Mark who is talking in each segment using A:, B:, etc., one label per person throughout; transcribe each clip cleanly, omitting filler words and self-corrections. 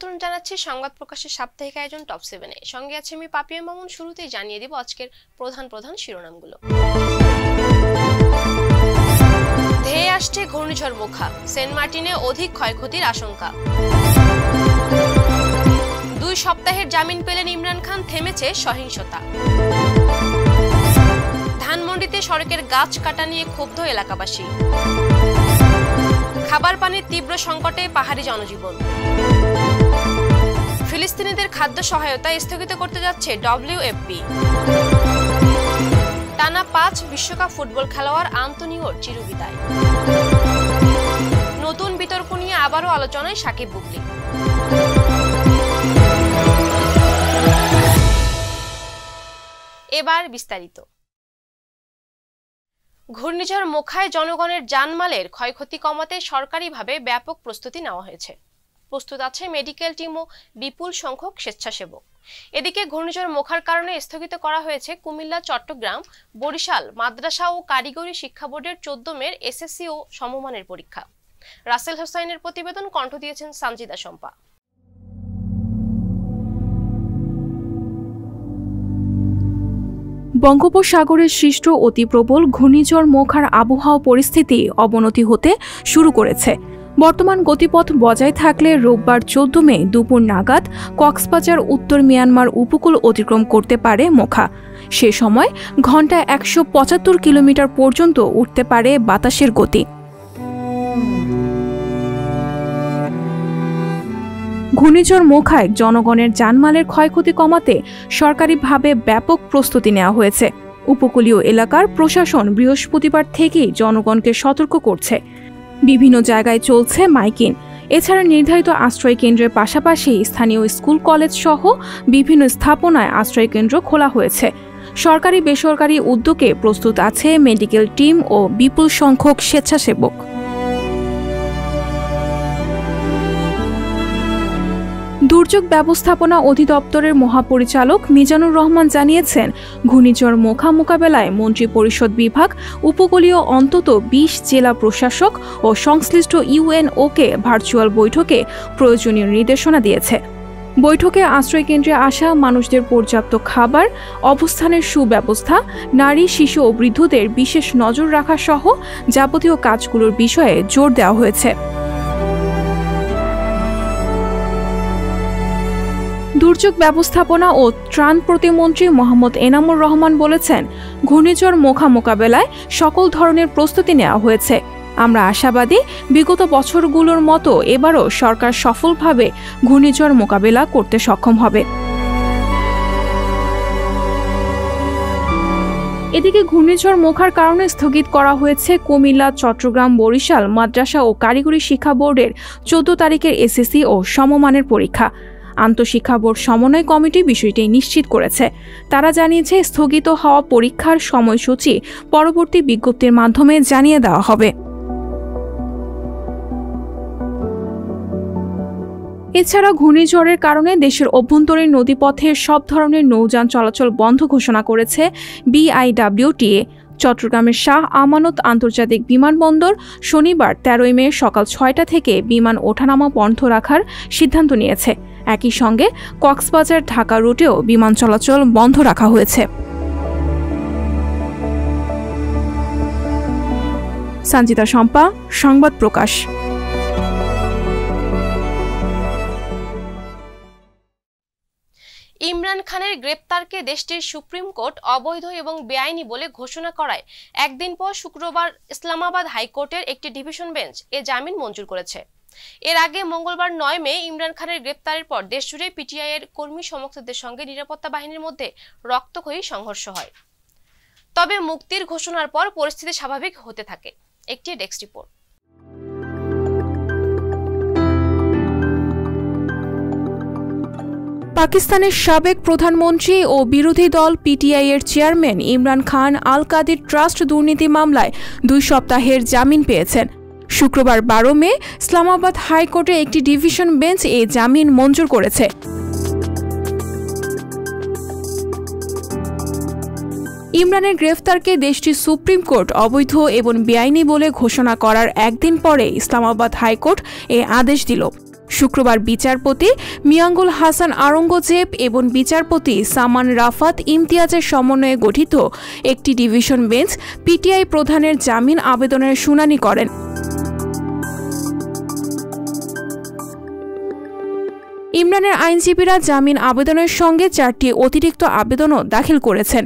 A: আমন্ত্রণ জানাচ্ছি সংবাদ প্রকাশের সাপ্তাহিক আয়োজন টপ 7 এ। সঙ্গে আছে আমি পাপিয়া মামুন। শুরুতেই জানিয়ে দেব আজকের প্রধান শিরোনামগুলো। ধেয়ে আসছে ঘূর্ণিঝড় মোখা, সেন্ট মার্টিনে অধিক ক্ষয়ক্ষতির আশঙ্কা। 2 সপ্তাহের জামিন পেলেন ইমরান খান, থেমেছে সহিংসতা। ধানমন্ডিতে সড়কের গাছ কাটা নিয়ে ক্ষুব্ধ এলাকাবাসী। খাবার পানির তীব্র সংকটে পাহাড়ি জনজীবন। ফিলিস্তিনিদের খাদ্য সহায়তা স্থগিত করতে যাচ্ছে WFP। টানা 5 বিশ্বকাপ ফুটবল খেলোয়াড় আন্তোনিওর চিরবিদায়। নতুন বিতর্ক নিয়ে আবারও আলোচনায় সাকিব বুবলি। এবার বিস্তারিত। ঘূর্ণিঝড় মোখায় জনগণের জানমালের ক্ষয়ক্ষতি কমাতে সরকারিভাবে ব্যাপক প্রস্তুতি নেওয়া হয়েছে। প্রস্তুত আছে মেডিকেল টিম ও বিপুল সংখ্যক স্বেচ্ছাসেবক। এদিকে ঘূর্ণিঝড় মোখার কারণে স্থগিত করা হয়েছে কুমিল্লা, চট্টগ্রাম, বরিশাল মাদ্রাসা ও কারিগরি শিক্ষা বোর্ডের 14 মের SSC ও সমমানের পরীক্ষা। রাসেল হোসাইনের প্রতিবেদন, কণ্ঠ দিয়েছেন সানজিদা শম্পা।
B: বঙ্গোপসাগরের সৃষ্ট অতি প্রবল ঘূর্ণিঝড় মোখার আবহাওয়া পরিস্থিতি অবনতি হতে শুরু করেছে। বর্তমান গতিপথ বজায় থাকলে রোববার 14 মে দুপুর নাগাদ কক্সবাজার উত্তর মিয়ানমার উপকূল অতিক্রম করতে পারে মোখা। সে সময় ঘণ্টায় 175 কিলোমিটার পর্যন্ত উঠতে পারে বাতাসের গতি। ঘূর্ণিঝড় মোখায় জনগণের জানমালের ক্ষয়ক্ষতি কমাতে সরকারিভাবে ব্যাপক প্রস্তুতি নেওয়া হয়েছে। উপকূলীয় এলাকার প্রশাসন বৃহস্পতিবার থেকেই জনগণকে সতর্ক করছে। বিভিন্ন জায়গায় চলছে মাইকিং। এছাড়া নির্ধারিত আশ্রয় কেন্দ্রের পাশাপাশি স্থানীয় স্কুল, কলেজ সহ বিভিন্ন স্থাপনায় আশ্রয় কেন্দ্র খোলা হয়েছে। সরকারি বেসরকারি উদ্যোগে প্রস্তুত আছে মেডিকেল টিম ও বিপুল সংখ্যক স্বেচ্ছাসেবক। দুর্যোগ ব্যবস্থাপনা অধিদপ্তরের মহাপরিচালক মিজানুর রহমান জানিয়েছেন, ঘূর্ণিঝড় মোখা মোকাবেলায় মন্ত্রিপরিষদ বিভাগ উপকূলীয় অন্তত 20 জেলা প্রশাসক ও সংশ্লিষ্ট UNOকে ভার্চুয়াল বৈঠকে প্রয়োজনীয় নির্দেশনা দিয়েছে। বৈঠকে আশ্রয়কেন্দ্রে আসা মানুষদের পর্যাপ্ত খাবার, অবস্থানের সুব্যবস্থা, নারী, শিশু ও বৃদ্ধদের বিশেষ নজর রাখা সহ যাবতীয় কাজগুলোর বিষয়ে জোর দেওয়া হয়েছে। দুর্যোগ ব্যবস্থাপনা ও ত্রাণ প্রতিমন্ত্রী মোহাম্মদ এনামুর রহমান বলেছেন, ঘূর্ণিঝড় মোখা মোকাবেলায় সকল ধরনের প্রস্তুতি নেওয়া হয়েছে। আমরা আশাবাদী বিগত বছরগুলোর মতো এবারও সরকার সফলভাবে ঘূর্ণিঝড় মোকাবেলা করতে সক্ষম হবে। এদিকে ঘূর্ণিঝড় মোখার কারণে স্থগিত করা হয়েছে কুমিল্লা, চট্টগ্রাম, বরিশাল মাদ্রাসা ও কারিগরি শিক্ষা বোর্ডের 14 তারিখের SSC ও সমমানের পরীক্ষা। আন্তঃশিক্ষা বোর্ড সমন্বয় কমিটি বিষয়টি নিশ্চিত করেছে। তারা জানিয়েছে, স্থগিত হওয়া পরীক্ষার সময়সূচি পরবর্তী বিজ্ঞপ্তির মাধ্যমে জানিয়ে দেওয়া হবে। এছাড়া ঘূর্ণিঝড়ের কারণে দেশের অভ্যন্তরীণ নদীপথে সব ধরনের নৌযান চলাচল বন্ধ ঘোষণা করেছে BIWTA। চট্টগ্রামের শাহ আমানত আন্তর্জাতিক বিমানবন্দর শনিবার 13 মে সকাল 6টা থেকে বিমান ওঠানামা বন্ধ রাখার সিদ্ধান্ত নিয়েছে। একই সঙ্গে কক্সবাজার ঢাকা রুটেও বিমান চলাচল বন্ধ রাখা হয়েছে। সানজিদা শম্পা, সংবাদ প্রকাশ।
A: ইমরান খানের গ্রেপ্তারকে দেশটির সুপ্রিম কোর্ট অবৈধ এবং বেআইনি বলে ঘোষণা করায় একদিন পর শুক্রবার ইসলামাবাদ হাইকোর্টের একটি ডিভিশন বেঞ্চ এ জামিন মঞ্জুর করেছে। এর আগে মঙ্গলবার 9 মে ইমরান খানের গ্রেপ্তারের পর দেশজুড়ে PTI এর কর্মী সমর্থকদের সঙ্গে নিরাপত্তা বাহিনীর মধ্যে রক্তক্ষয়ী সংঘর্ষ হয়। তবে মুক্তির ঘোষণার পর পরিস্থিতি স্বাভাবিক হতে থাকে। একটি ডেস্ক রিপোর্ট।
B: পাকিস্তানের সাবেক প্রধানমন্ত্রী ও বিরোধী দল PTI এর চেয়ারম্যান ইমরান খান আল কাদির ট্রাস্ট দুর্নীতি মামলায় 2 সপ্তাহের জামিন পেয়েছেন। শুক্রবার 12 মে ইসলামাবাদ হাইকোর্টে একটি ডিভিশন বেঞ্চ এই জামিন মঞ্জুর করেছে। ইমরানের গ্রেফতারকে দেশটির সুপ্রিম কোর্ট অবৈধ এবং বেআইনি বলে ঘোষণা করার একদিন পরে ইসলামাবাদ হাইকোর্ট এই আদেশ দিল। শুক্রবার বিচারপতি মিয়াঙ্গুল হাসান আওরঙ্গজেব এবং বিচারপতি সামান রাফাত ইমতিয়াজের সমন্বয়ে গঠিত একটি ডিভিশন বেঞ্চ পিটিআই প্রধানের জামিন আবেদনের শুনানি করেন। ইমরানের আইনজীবীরা জামিন আবেদনের সঙ্গে 4টি অতিরিক্ত আবেদনও দাখিল করেছেন।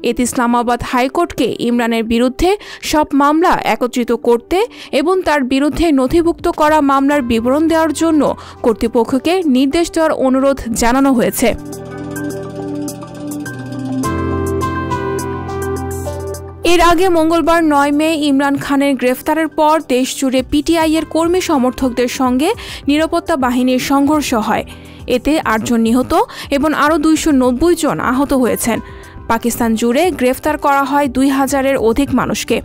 B: এতে ইসলামাবাদ হাইকোর্টকে ইমরানের বিরুদ্ধে সব মামলা একত্রিত করতে এবং তার বিরুদ্ধে নথিভুক্ত করা মামলার বিবরণ দেওয়ার জন্য কর্তৃপক্ষকে নির্দেশ দেওয়ার অনুরোধ জানানো হয়েছে। এর আগে মঙ্গলবার 9 মে ইমরান খানের গ্রেফতারের পর দেশজুড়ে পিটিআইয়ের কর্মী সমর্থকদের সঙ্গে নিরাপত্তা বাহিনীর সংঘর্ষ হয়। এতে 8 জন নিহত এবং আরও 290 জন আহত হয়েছেন। পাকিস্তান জুড়ে গ্রেফতার করা হয় 2000-এর অধিক মানুষকে।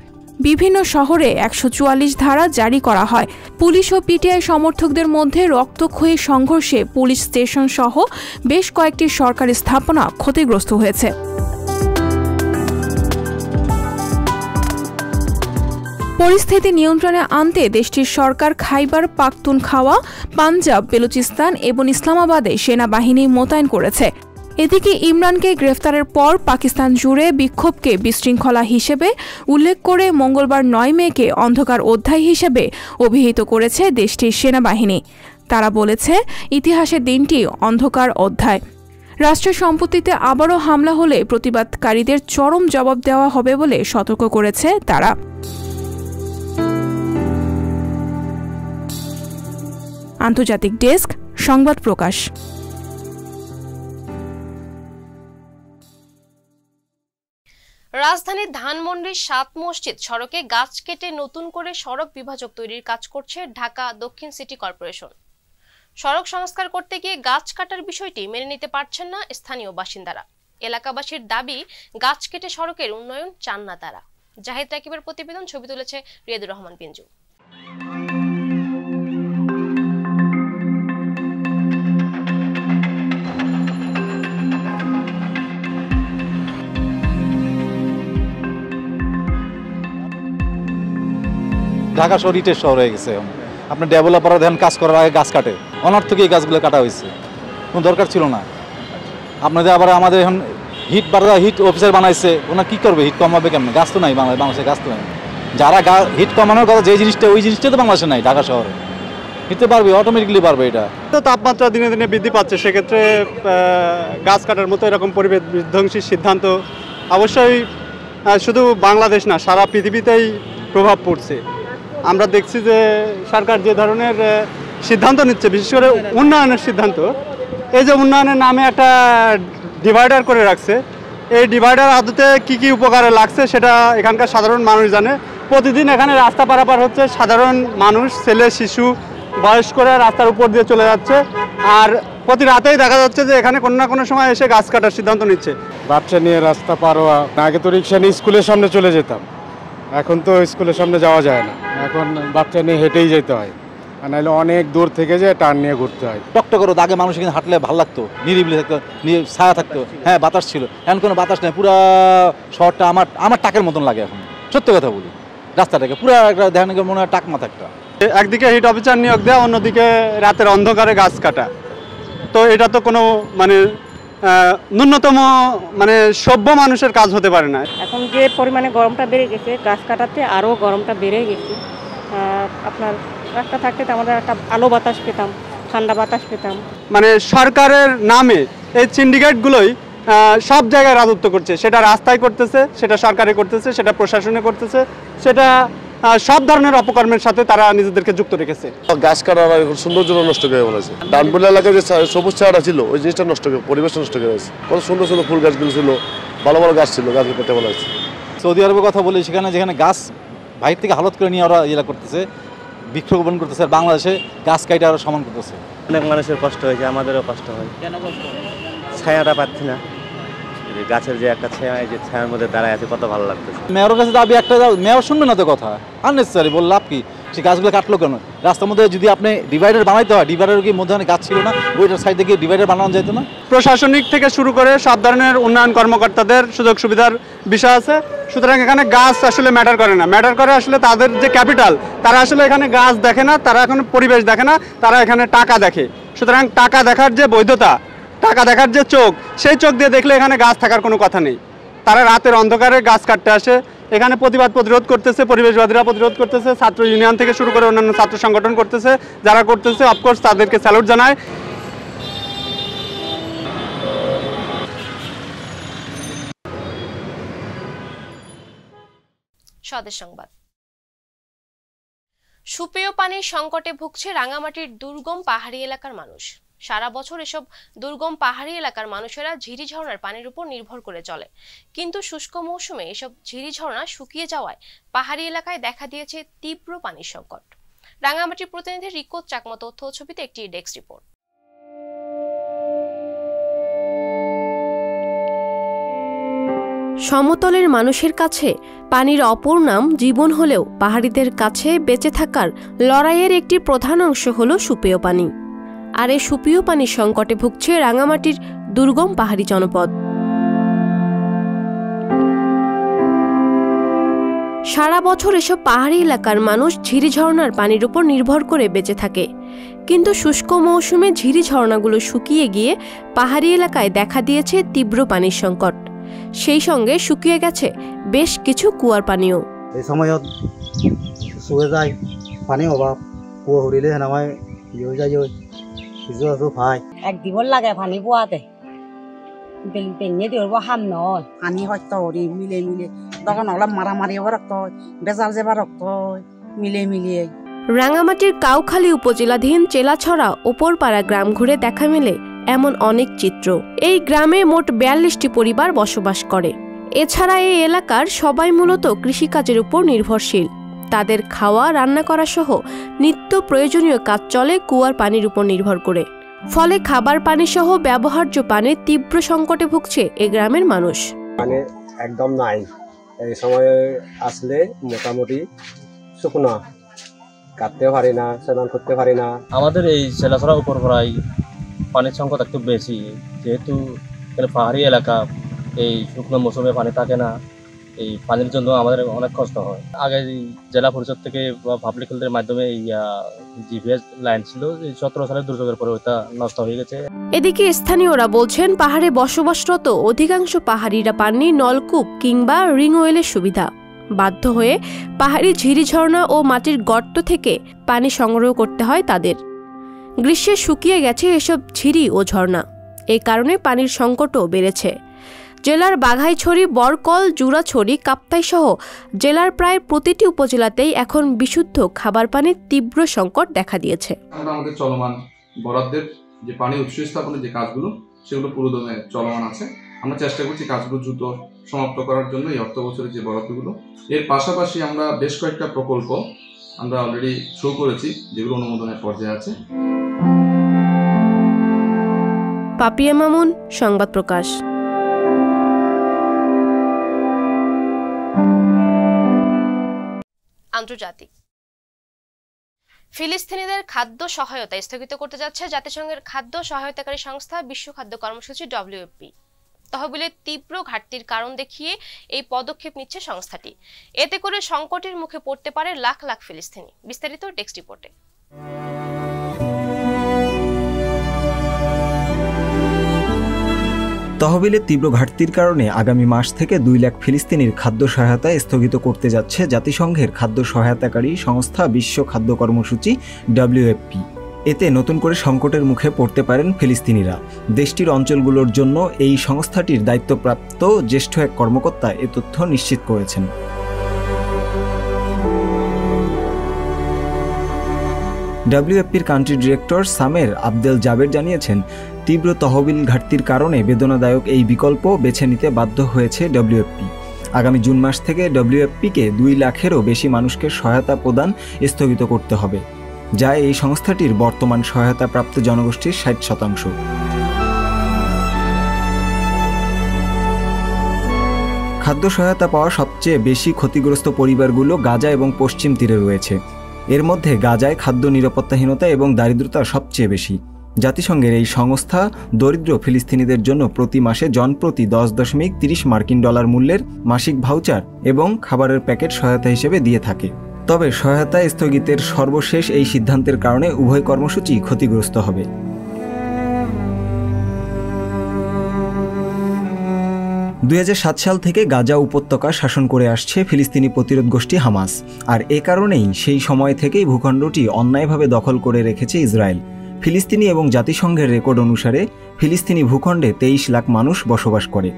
B: বিভিন্ন শহরে 144 ধারা জারি করা হয়। পুলিশ ও পিটিআই সমর্থকদের মধ্যে রক্তক্ষয়ী সংঘর্ষে পুলিশ স্টেশন সহ বেশ কয়েকটি সরকারি স্থাপনা ক্ষতিগ্রস্ত হয়েছে। পরিস্থিতি নিয়ন্ত্রণে আনতে দেশটির সরকার খাইবার পাখতুনখাওয়া, পাঞ্জাব, বেলুচিস্তান এবং ইসলামাবাদে সেনাবাহিনী মোতায়েন করেছে। এদিকে ইমরানকে গ্রেফতারের পর পাকিস্তান জুড়ে বিক্ষোভকে বিশৃঙ্খলা হিসেবে উল্লেখ করে মঙ্গলবার 9 মেকে অন্ধকার অধ্যায় হিসেবে অভিহিত করেছে দেশটির সেনাবাহিনী। তারা বলেছে, ইতিহাসের দিনটি অন্ধকার অধ্যায়। রাষ্ট্রের সম্পত্তিতে আবারও হামলা হলে প্রতিবাদকারীদের চরম জবাব দেওয়া হবে বলে সতর্ক করেছে তারা। আন্তর্জাতিক ডেস্ক, সংবাদ প্রকাশ।
A: রাজধানীর ধানমন্ডির 7 মসজিদ সড়কে গাছ কেটে নতুন করে সড়ক বিভাজক তৈরির কাজ করছে ঢাকা দক্ষিণ সিটি কর্পোরেশন। সড়ক সংস্কার করতে গিয়ে গাছ কাটার বিষয়টি মেনে নিতে পারছেন না স্থানীয় বাসিন্দারা। এলাকাবাসীর দাবি, গাছ কেটে সড়কের উন্নয়ন চান না তারা। জাহিদ রাকিবের প্রতিবেদন, ছবি তুলেছে রিয়াদুর রহমান পিঞ্জু।
C: ঢাকা শহর ইটের শহর হয়ে গেছে। আপনার ডেভেলপাররা দেখেন কাজ করার আগে গাছ কাটে, অনর্থক এই গাছগুলো কাটা হয়েছে, কোনো দরকার ছিল না। আপনাদের আবার আমাদের এখন হিট অফিসার বানাইছে, ওনার কী করবে? হিট কমাবে কেমন? গাছ তো নাই বাংলাদেশে, গাছ তো নাই। যারা হিট কমানোর কথা যে জিনিসটা, ওই জিনিসটা তো বাংলাদেশে নাই, ঢাকা শহরে নিতে পারবে, অটোমেটিকলি পারবে। এটা
D: তো তাপমাত্রা দিনে দিনে বৃদ্ধি পাচ্ছে, সেক্ষেত্রে গাছ কাটার মতো এরকম পরিবেশ বিধ্বংসী সিদ্ধান্ত অবশ্যই শুধু বাংলাদেশ না, সারা পৃথিবীতেই প্রভাব পড়ছে। আমরা দেখছি যে সরকার যে ধরনের সিদ্ধান্ত নিচ্ছে, বিশেষ করে উন্নয়নের সিদ্ধান্ত, এই যে উন্নয়নের নামে একটা ডিভাইডার করে রাখছে, এই ডিভাইডার আদতে কি কি উপকারে লাগছে সেটা এখানকার সাধারণ মানুষ জানে। প্রতিদিন এখানে রাস্তা পারাপার হচ্ছে, সাধারণ মানুষ, ছেলে শিশু বয়স্করা রাস্তার উপর দিয়ে চলে যাচ্ছে, আর প্রতি রাতেই দেখা যাচ্ছে যে এখানে কোনো না কোনো সময় এসে গাছ কাটার সিদ্ধান্ত নিচ্ছে।
E: বাচ্চা নিয়ে রাস্তা পার হওয়া, আগে তো রিক্সা নিয়ে স্কুলের সামনে চলে যেতাম, এখন তো স্কুলের সামনে যাওয়া যায় না, এখন বাচ্চা নিয়ে হেঁটেই যেতে হয়, আর নাহলে অনেক দূর থেকে যে টার্ন নিয়ে ঘুরতে হয়।
C: টকটক আগে মানুষ এখানে হাঁটলে ভালো লাগতো, নিরিবিলি থাকতো, ছায়া থাকতো, হ্যাঁ বাতাস ছিল। এখন কোনো বাতাস নেই, পুরো শহরটা আমার টাকের মতন লাগে এখন, সত্য কথা বলি। রাস্তাটাকে পুরো দেখেন মনে হয় টাক মাথা একটা।
D: একদিকে হিট অফিসার নিয়োগ দেওয়া, অন্যদিকে রাতের অন্ধকারে গাছ কাটা, তো এটা তো কোনো মানে ন্যূনতম মানে সভ্য মানুষের কাজ হতে পারে না।
F: এখন যে পরিমাণে গরমটা বেড়ে গেছে, গাছ কাটাতে আরও গরমটা বেড়ে গেছে। আপনার রাস্তা থাকতে আমাদের একটা আলো বাতাস পেতাম, ঠান্ডা বাতাস পেতাম।
D: মানে সরকারের নামে এই সিন্ডিকেটগুলোই সব জায়গায় রাজত্ব করছে, সেটা রাস্তায় করতেছে, সেটা সরকারে করতেছে, সেটা প্রশাসনে করতেছে, সেটা সব ধরনের অপকর্মের সাথে তারা নিজেদেরকে যুক্ত রেখেছে।
G: গাছ কাটার সৌন্দর্য নষ্ট করে বলেছে। ডানপুর এলাকায় যে সবুজ ছায়াটা ছিল, ওই জিনিসটা নষ্ট করে, পরিবেশ নষ্ট করে গেছে। কত সুন্দর সুন্দর ফুল গাছগুলো ছিল, ভালো ভালো গাছ ছিল, গাছ কেটে বলা হয়েছে।
C: সৌদি আরবের কথা বলি, যেখানে গাছ বাইরে থেকে হালত করে নিয়ে ওরা ইয়ে করতেছে, বৃক্ষরোপণ করতেছে, আর বাংলাদেশে গাছ কাইটে আরও সমান করতেছে।
H: অনেক মানুষের কষ্ট হয়েছে, আমাদেরও কষ্ট হয়। কেন কষ্ট? ছায়াটা পাচ্ছি না, গাছের যে একটা ছায়া, এই যে ছায়ার মধ্যে দাঁড়ায় আছে, কত ভালো লাগতেছে।
C: মেয়রের কাছে দাবি একটা, মেয়র শুনবে না তো কথা, আননেসেসারি বল লাভ কি? সেই গাছগুলো কাটলো কেন? রাস্তার মধ্যে যদি আপনি ডিভাইডার বানাইতে হয়, ডিভাইডার কি মধ্যে গাছ ছিল না, ওইটার সাইডে গিয়ে ডিভাইডার বানানো যেত না?
D: প্রশাসনিক থেকে শুরু করে সব ধরনের উন্নয়ন কর্মকর্তাদের সুযোগ সুবিধার বিষয় আছে। সুতরাং এখানে গাছ আসলে ম্যাটার করে না, ম্যাটার করে আসলে তাদের যে ক্যাপিটাল, তারা আসলে এখানে গাছ দেখে না, তারা এখন পরিবেশ দেখে না, তারা এখানে টাকা দেখে। সুতরাং টাকা দেখার যে বৈধতা, টাকা দেখার যে চোখ, সেই চোখ দিয়ে দেখলে এখানে গাছ থাকার কোনো কথা নেই। তারা রাতের অন্ধকারে গাছ কাটতে আসে, এখানে প্রতিবাদ প্রতিরোধ করতেছে, পরিবেশবাদীরা প্রতিরোধ করতেছে, ছাত্র ইউনিয়ন থেকে শুরু করে অন্যান্য ছাত্র সংগঠন করতেছে, যারা করতেছে অফকোর্স তাদেরকে স্যালুট জানায়।
A: স্বদেশ সংবাদ। সুপেয় পানির সংকটে ভুগছে রাঙামাটির দুর্গম পাহাড়ি এলাকার মানুষ। সারা বছর এসব দুর্গম পাহাড়ি এলাকার মানুষেরা ঝিরি ঝর্ণার পানির উপর নির্ভর করে চলে, কিন্তু শুষ্ক মৌসুমে এসব ঝিরি ঝর্ণা শুকিয়ে যাওয়ায় পাহাড়ি এলাকায় দেখা দিয়েছে তীব্র পানির সংকট। রাঙামাটির প্রতিনিধি রিকো চাকমা তথ্য ও ছবিতে একটি ডেস্ক রিপোর্ট। সমতলের মানুষের কাছে পানির অপর নাম জীবন হলেও পাহাড়িদের কাছে বেঁচে থাকার লড়াইয়ের একটি প্রধান অংশ হল সুপেয় পানি। আর এই সুপেয় পানির সংকটে ভুগছে রাঙামাটির দুর্গম পাহাড়ি জনপদ। সারা বছর এসব পাহাড়ি এলাকার মানুষ ঝিরি ঝর্ণার পানির উপর নির্ভর করে বেঁচে থাকে, কিন্তু শুষ্ক মৌসুমে ঝিরি ঝর্ণাগুলো শুকিয়ে গিয়ে পাহাড়ি এলাকায় দেখা দিয়েছে তীব্র পানির সংকট। সেই সঙ্গে শুকিয়ে গেছে বেশ কিছু কুয়ার পানিও।
I: এই সময়ত শুয়ে যায়, পানি অভাব, কুয়া হরিলে সেনামাই হয়ে যায়, কিছু আছে ভাই
J: এক দিব লাগে পানি পোয়াতে পেনিয়ে দিব হাম নয়
K: পানি হয়তো হরি মিলে মিলে তখন অলপ মারামারি হবার রক্ত বেজাল যাবার রক্ত মিলে মিলিয়ে।
A: রাঙামাটির কাউখালী উপজেলাধীন চেলাছড়া ওপরপাড়া গ্রাম ঘুরে দেখা মেলে এমন অনেক চিত্র। এই গ্রামে মোট ৪২টি পরিবার বসবাস করে। এছাড়া এই এলাকার সবাই মূলত কৃষিকাজের উপর নির্ভরশীল। তাদের খাওয়া, রান্না করা সহ নিত্য প্রয়োজনীয় কাজ চলে কুয়ার পানির উপর নির্ভর করে। ফলে খাবার পানি সহ ব্যবহার্য পানির তীব্র সংকটে ভুগছে এ গ্রামের মানুষ।
L: পানি একদম নাই, এই সময় আসলে মোটামুটি শুকনো, কাটতেও পারি না, স্নান করতে পারি না।
M: আমাদের এই চেলাছড়া উপরপাড়ায় পানির সংকট একটু বেশি, যেহেতু পাহাড়ি এলাকা, এই শুকনো মৌসুমে পানি থাকে না, এই পানির জন্য আমাদের অনেক কষ্ট হয়। আগে জেলা পরিষদ থেকে বা পাবলিক হেলথের মাধ্যমে এই জিপিএস লাইন ছিল, 17 সালের দুর্যোগের পরে ওটা নষ্ট হয়ে গেছে।
A: এদিকে স্থানীয়রা বলছেন পাহাড়ে বসবাসরত অধিকাংশ পাহাড়িরা পাননি নলকূপ কিংবা রিং ওয়েলের সুবিধা। বাধ্য হয়ে পাহাড়ি ঝিরি ঝর্ণা ও মাটির গর্ত থেকে পানি সংগ্রহ করতে হয় তাদের। গ্রীষ্মে শুকিয়ে গেছে এসব ঝিরি ও ঝর্ণা, এই কারণে পানির সংকটও বেড়েছে। জেলার বাঘাইছড়ি, বরকল, জুরাছড়ি, কাপ্তাই সহ জেলার প্রায় প্রতিটি উপজেলাতেই এখন বিশুদ্ধ খাবার পানির তীব্র সংকট দেখা দিয়েছে।
N: আমাদের চলমান বরাদ্দের যে পানি উৎস স্থাপনের যে কাজগুলো, সেগুলো পুরোদমে চলমান আছে। আমরা চেষ্টা করছি কাজগুলো দ্রুত সমাপ্ত করার জন্য এই অর্থ বছরের যে বরাদ্দগুলো। এর পাশাপাশি আমরা বেশ কয়েকটা প্রকল্প আমরা অলরেডি শুরু করেছি, যেগুলো অনুমোদনের পর্যায়ে আছে।
A: পাপিয়া মামুন, সংবাদ প্রকাশ। আন্তর্জাতিক। ফিলিস্তিনিদের খাদ্য সহায়তা স্থগিত করতে যাচ্ছে জাতিসংঘের খাদ্য সহায়তাকারী সংস্থা বিশ্ব খাদ্য কর্মসূচি WFP। তহবিলের তীব্র ঘাটতির কারণ দেখিয়ে এই পদক্ষেপ নিচ্ছে সংস্থাটি। এতে করে সংকটের মুখে পড়তে পারে লাখ লাখ ফিলিস্তিনি। বিস্তারিত ডেস্ক রিপোর্টে।
O: তহবিলের তীব্র ঘাটতির কারণে আগামী মাস থেকে 2 লাখ ফিলিস্তিনির খাদ্য সহায়তা স্থগিত করতে যাচ্ছে জাতিসংঘের খাদ্য সহায়তাকারী সংস্থা বিশ্ব খাদ্য কর্মসূচি WFP। এতে নতুন করে সংকটের মুখে পড়তে পারেন ফিলিস্তিনিরা। দেশটির অঞ্চলগুলোর জন্য এই সংস্থাটির দায়িত্বপ্রাপ্ত জ্যেষ্ঠ এক কর্মকর্তা এ তথ্য নিশ্চিত করেছেন। WFPর কান্ট্রি ডিরেক্টর সামের আবদেল জাবের জানিয়েছেন, তীব্র তহবিল ঘাটতির কারণে বেদনাদায়ক এই বিকল্প বেছে নিতে বাধ্য হয়েছে WFP। আগামী জুন মাস থেকে WFPকে 2 লাখেরও বেশি মানুষকে সহায়তা প্রদান স্থগিত করতে হবে, যা এই সংস্থাটির বর্তমান সহায়তাপ্রাপ্ত জনগোষ্ঠীর 60%। খাদ্য সহায়তা পাওয়া সবচেয়ে বেশি ক্ষতিগ্রস্ত পরিবারগুলো গাজা এবং পশ্চিম তীরে রয়েছে। এর মধ্যে গাজায় খাদ্য নিরাপত্তাহীনতা এবং দারিদ্রতা সবচেয়ে বেশি। জাতিসংঘের এই সংস্থা দরিদ্র ফিলিস্তিনিদের জন্য প্রতি মাসে জনপ্রতি $10.30 মার্কিন মূল্যের মাসিক ভাউচার এবং খাবারের প্যাকেট সহায়তা হিসেবে দিয়ে থাকে। তবে সহায়তা স্থগিতের সর্বশেষ এই সিদ্ধান্তের কারণে উভয় কর্মসূচি ক্ষতিগ্রস্ত হবে। 2007 সাল থেকে গাজা উপত্যকা শাসন করে আসছে ফিলিস্তিনি প্রতিরোধ গোষ্ঠী হামাস, আর এ কারণেই সেই সময় থেকেই ভূখণ্ডটি অন্যায়ভাবে দখল করে রেখেছে ইসরায়েল। ফিলিস্তিনি এবং জাতিসংঘের রেকর্ড অনুসারে ফিলিস্তিনি ভূখণ্ডে 23 লাখ মানুষ বসবাস করে।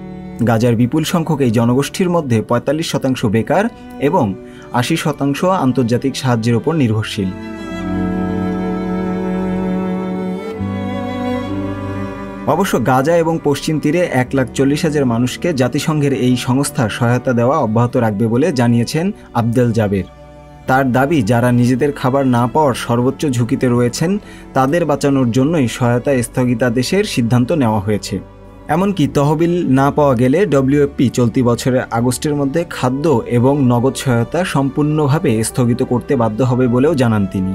O: গাজার বিপুল সংখ্যক এই জনগোষ্ঠীর মধ্যে 45% বেকার এবং 80% আন্তর্জাতিক সাহায্যের উপর নির্ভরশীল। অবশ্য গাজা এবং পশ্চিম তীরে 1,40,000 মানুষকে জাতিসংঘের এই সংস্থা সহায়তা দেওয়া অব্যাহত রাখবে বলে জানিয়েছেন আবদেল জাবের। তার দাবি, যারা নিজেদের খাবার না পাওয়ার সর্বোচ্চ ঝুঁকিতে রয়েছেন তাদের বাঁচানোর জন্যই সহায়তা স্থগিতাদেশের সিদ্ধান্ত নেওয়া হয়েছে। এমনকি তহবিল না পাওয়া গেলে WFP চলতি বছরের আগস্টের মধ্যে খাদ্য এবং নগদ সহায়তা সম্পূর্ণভাবে স্থগিত করতে বাধ্য হবে বলেও জানান তিনি।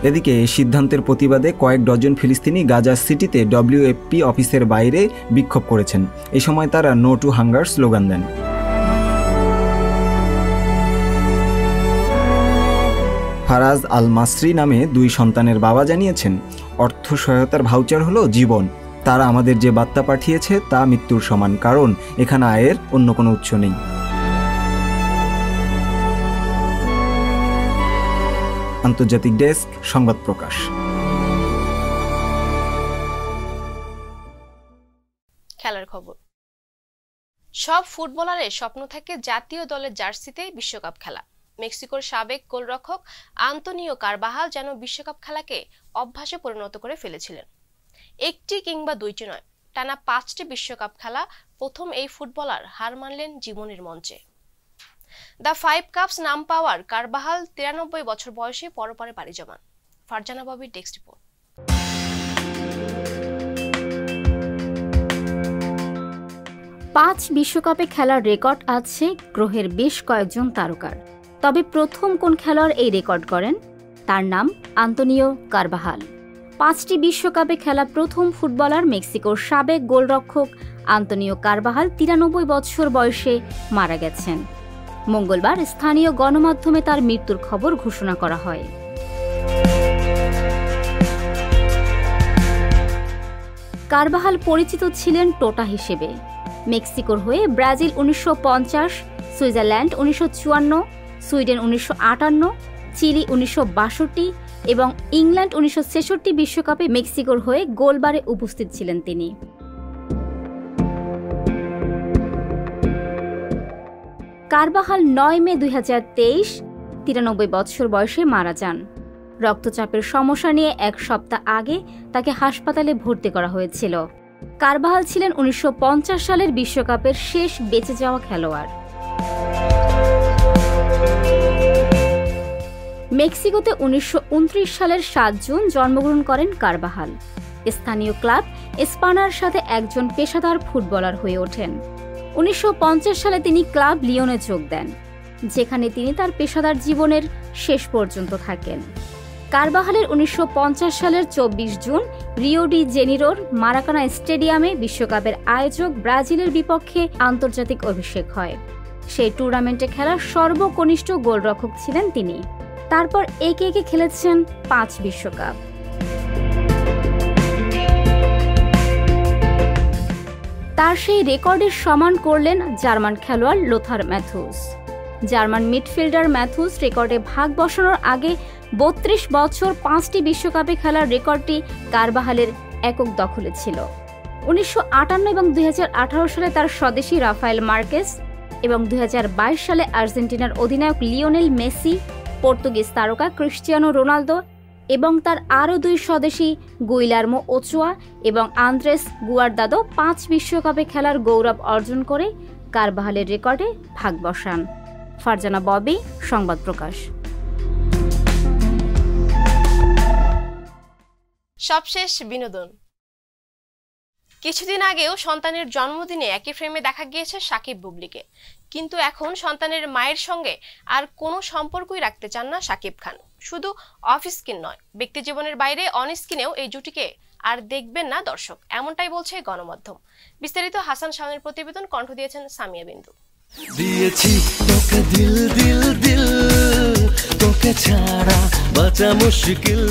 O: এদিকে এই সিদ্ধান্তের প্রতিবাদে কয়েক ডজন ফিলিস্তিনি গাজা সিটিতে WFP অফিসের বাইরে বিক্ষোভ করেছেন। এই সময় তারা নো টু হাঙ্গার স্লোগান দেন। ফারাজ আল মাসরি নামে 2 সন্তানের বাবা জানিয়েছেন, অর্থ সহায়তার ভাউচার হলো জীবন। তারা আমাদের যে বার্তা পাঠিয়েছে তা মৃত্যুর সমান, কারণ এখানে আয়ের অন্য কোনো উৎস নেই। আন্তর্জাতিক ডেস্ক, সংবাদ প্রকাশ।
A: খেলার খবর। সব ফুটবলারের স্বপ্ন থাকে জাতীয় দলের জার্সিতে বিশ্বকাপ খেলা। মেক্সিকোর সাবেক গোলরক্ষক আন্তোনিও কারবাহাল যেন বিশ্বকাপ খেলাকে অভ্যাসে পরিণত করে ফেলেছিলেন। একটি কিংবা দুইটি নয়, টানা 5টি বিশ্বকাপ খেলা প্রথম এই ফুটবলার হার মানলেন জীবনের মঞ্চে। দ্য 5 কাপস নাম পাওয়ার কারবাহাল 93 বছর বয়সে পরপারে পাড়ি জমান। ফারজানা ববির ডেস্ক রিপোর্ট।
P: পাঁচ বিশ্বকাপে খেলার রেকর্ড আছে গ্রহের বেশ কয়েকজন তারকার। তবে প্রথম কোন খেলোয়াড় এই রেকর্ড করেন? তার নাম আন্তোনিও কারবাহাল। 5টি বিশ্বকাপে খেলা প্রথম ফুটবলার মেক্সিকোর সাবেক গোলরক্ষক আন্তোনিও কারবাহাল 93 বছর বয়সে মারা গেছেন। মঙ্গলবার স্থানীয় গণমাধ্যমে তার মৃত্যুর খবর ঘোষণা করা হয়। কারবাহাল পরিচিত ছিলেন টোটা হিসেবে। মেক্সিকোর হয়ে ব্রাজিল 1950, সুইজারল্যান্ড 1954, সুইডেন 1958, চিলি 1962 এবং ইংল্যান্ড 1966 বিশ্বকাপে মেক্সিকোর হয়ে গোলবারে উপস্থিত ছিলেন তিনি। কারবাহাল 9 মে 2023 93 বছর বয়সে মারা যান। রক্তচাপের সমস্যা নিয়ে 1 সপ্তাহ আগে তাকে হাসপাতালে ভর্তি করা হয়েছিল। কারবাহাল ছিলেন 1950 সালের বিশ্বকাপের শেষ বেঁচে যাওয়া খেলোয়াড়। মেক্সিকোতে 1929 সালের 7 জুন জন্মগ্রহণ করেন কারবাহাল। স্থানীয় ক্লাব এসপানার সাথে একজন পেশাদার ফুটবলার হয়ে ওঠেন। 1950 সালে তিনি ক্লাব লিওনে যোগ দেন, যেখানে তিনি তার পেশাদার জীবনের শেষ পর্যন্ত থাকেন। কারবাহালের 1950 সালের 24 জুন রিও ডি জেনিরোর মারাকানা স্টেডিয়ামে বিশ্বকাপের আয়োজক ব্রাজিলের বিপক্ষে আন্তর্জাতিক অভিষেক হয়। সেই টুর্নামেন্টে খেলা সর্বকনিষ্ঠ গোলরক্ষক ছিলেন তিনি। তারপর একে একে খেলেছেন 5 বিশ্বকাপ। তার সেই রেকর্ডের সমান করলেন জার্মান খেলোয়াড় Luther Mathews. German midfielder Mathews রেকর্ডে ভাগ বসানোর আগে 32 বছর 5টি বিশ্বকাপে খেলার রেকর্ডটি কারবাহালের একক দখলে ছিল। 1958 এবং 2018 সালে তার স্বদেশী রাফায়েল মার্কেস এবং 2022 সালে আর্জেন্টিনার অধিনায়ক লিওনেল মেসি, পর্তুগিজ তারকা ক্রিস্টিয়ানো রোনালদো এবং তার আরও 2 স্বদেশী গুইলার্মো ওচোয়া এবং আন্দ্রেস গুয়ারদাদো 5 বিশ্বকাপে খেলার গৌরব অর্জন করে কারবাহালের রেকর্ডে ভাগ বসান। ফারজানা ববি, সংবাদ প্রকাশ।
A: সবশেষ বিনোদন। কিছুদিন আগেও সন্তানের জন্মদিনে একই ফ্রেমে দেখা গিয়েছে সাকিব বুবলিকে, কিন্তু এখন সন্তানের মায়ের সঙ্গে আর কোনো সম্পর্কই রাখতে চান না সাকিব খান। শুধু অফ স্ক্রিন নয়, ব্যক্তি জীবনের বাইরে অন স্ক্রিনেও এই জুটিকে আর দেখবেন না দর্শক, এমনটাই বলছে গণমাধ্যম। বিস্তারিত হাসান শাওনের প্রতিবেদন, কণ্ঠ দিয়েছেন সামিয়া বিন্দু।
Q: দিয়েছি তোকে দিল দিল দিল, তোকে ছাড়া বাঁচা মুশকিল।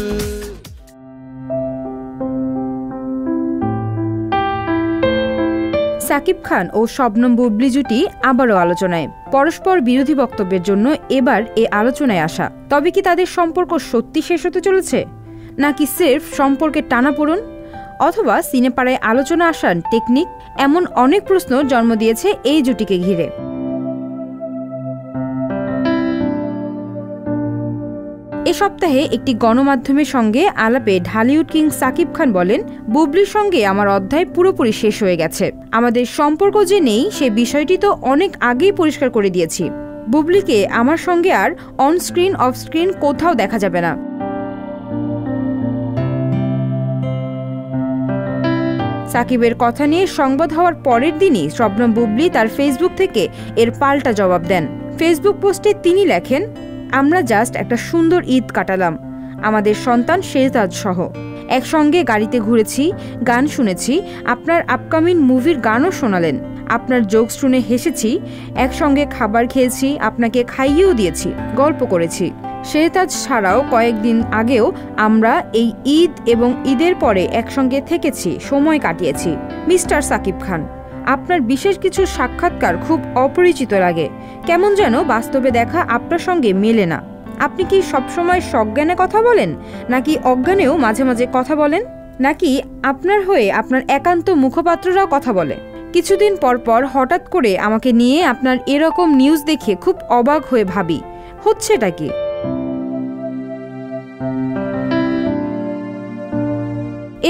R: সাকিব খান ও শবনম বুবলি জুটি আবারও আলোচনায়। পরস্পর বিরোধী বক্তব্যের জন্য এবার এ আলোচনায় আসা। তবে কি তাদের সম্পর্ক সত্যি শেষ হতে চলেছে, নাকি সির্ফ সম্পর্কের টানাপোড়েন, অথবা সিনেপাড়ায় আলোচনা আসার টেকনিক? এমন অনেক প্রশ্ন জন্ম দিয়েছে এই জুটিকে ঘিরে। এ সপ্তাহে একটি গণমাধ্যমের সঙ্গে আলাপে ঢালিউড কিং সাকিব খান বলেন, বুবলির সঙ্গে আমার অধ্যায় পুরোপুরি শেষ হয়ে গেছে। আমাদের সম্পর্ক যে নেই সে বিষয়টি তো অনেক আগেই পরিষ্কার করে দিয়েছি। বুবলিকে আমার সঙ্গে আর অন স্ক্রিন অফ স্ক্রিন কোথাও দেখা যাবে না। সাকিবের কথা নিয়ে সংবাদ হওয়ার পরের দিনই শবনম বুবলি তার ফেসবুক থেকে এর পাল্টা জবাব দেন। ফেসবুক পোস্টে তিনি লেখেন, আমরা জাস্ট একটা সুন্দর ঈদ কাটালাম আমাদের সন্তান শেহজাদ সহ। একসঙ্গে গাড়িতে ঘুরেছি, গান শুনেছি, আপনার আপকামিং মুভির গানও শোনালেন, আপনার জোকস শুনে হেসেছি, একসঙ্গে খাবার খেয়েছি, আপনাকে খাইয়েও দিয়েছি, গল্প করেছি। শেহজাদ ছাড়াও কয়েকদিন আগেও আমরা এই ঈদ এবং ঈদের পরে একসঙ্গে থেকেছি, সময় কাটিয়েছি। মিস্টার সাকিব খান, আপনার বিশেষ কিছু সাক্ষাৎকার খুব অপরিচিত লাগে, কেমন যেন বাস্তবে দেখা আপনার সঙ্গে মেলে না। আপনি কি সবসময় সজ্ঞানে কথা বলেন, নাকি অজ্ঞানেও মাঝে মাঝে কথা বলেন, নাকি আপনার হয়ে আপনার একান্ত মুখপাত্ররাও কথা বলে? কিছুদিন পর পর হঠাৎ করে আমাকে নিয়ে আপনার এরকম নিউজ দেখে খুব অবাক হয়ে ভাবি, হচ্ছেটা কি?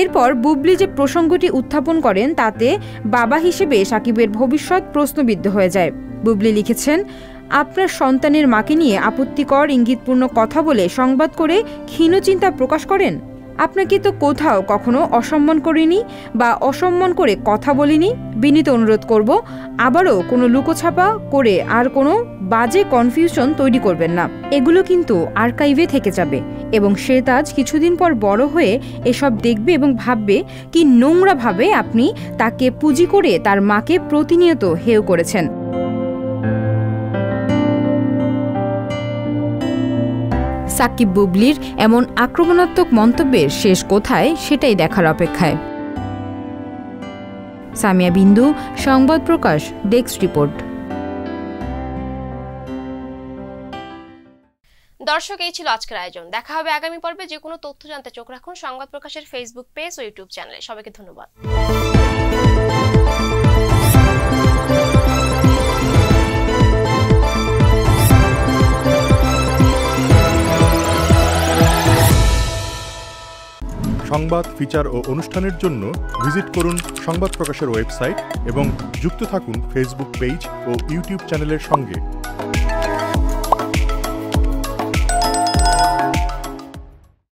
R: এরপর বুবলি যে প্রসঙ্গটি উত্থাপন করেন তাতে বাবা হিসেবে সাকিবের ভবিষ্যৎ প্রশ্নবিদ্ধ হয়ে যায়। বুবলি লিখেছেন, আপনার সন্তানের মাকে নিয়ে আপত্তিকর ইঙ্গিতপূর্ণ কথা বলে সংবাদ করে ক্ষীণ চিন্তা প্রকাশ করেন। আপনাকে তো কোথাও কখনো অসম্মান করিনি বা অসম্মান করে কথা বলিনি। বিনীত অনুরোধ করব, আবারও কোনো লুকোছাপা করে আর কোনো বাজে কনফিউশন তৈরি করবেন না। এগুলো কিন্তু আর্কাইভে থেকে যাবে এবং শেহজাদ কিছুদিন পর বড় হয়ে এসব দেখবে এবং ভাববে কি নোংরাভাবে আপনি তাকে পুঁজি করে তার মাকে প্রতিনিয়ত হেয় করেছেন। সাকিব বুবলির এমন আক্রমণাত্মক মন্তব্যের শেষ কোথায় সেটাই দেখার অপেক্ষায়। সামিয়া বিন্দু, সংবাদ প্রকাশ, ডেস্ক রিপোর্ট।
A: দর্শক, এই ছিল আজকের আয়োজন। দেখা হবে আগামী পর্বে। যে কোনো তথ্য জানতে চোখ রাখুন সংবাদ প্রকাশের ফেসবুক পেজ ও ইউটিউব চ্যানেলে। সবাইকে ধন্যবাদ।
S: সংবাদ, ফিচার ও অনুষ্ঠানের জন্য ভিজিট করুন সংবাদ প্রকাশের ওয়েবসাইট এবং যুক্ত থাকুন ফেসবুক পেজ ও ইউটিউব চ্যানেলের সঙ্গে।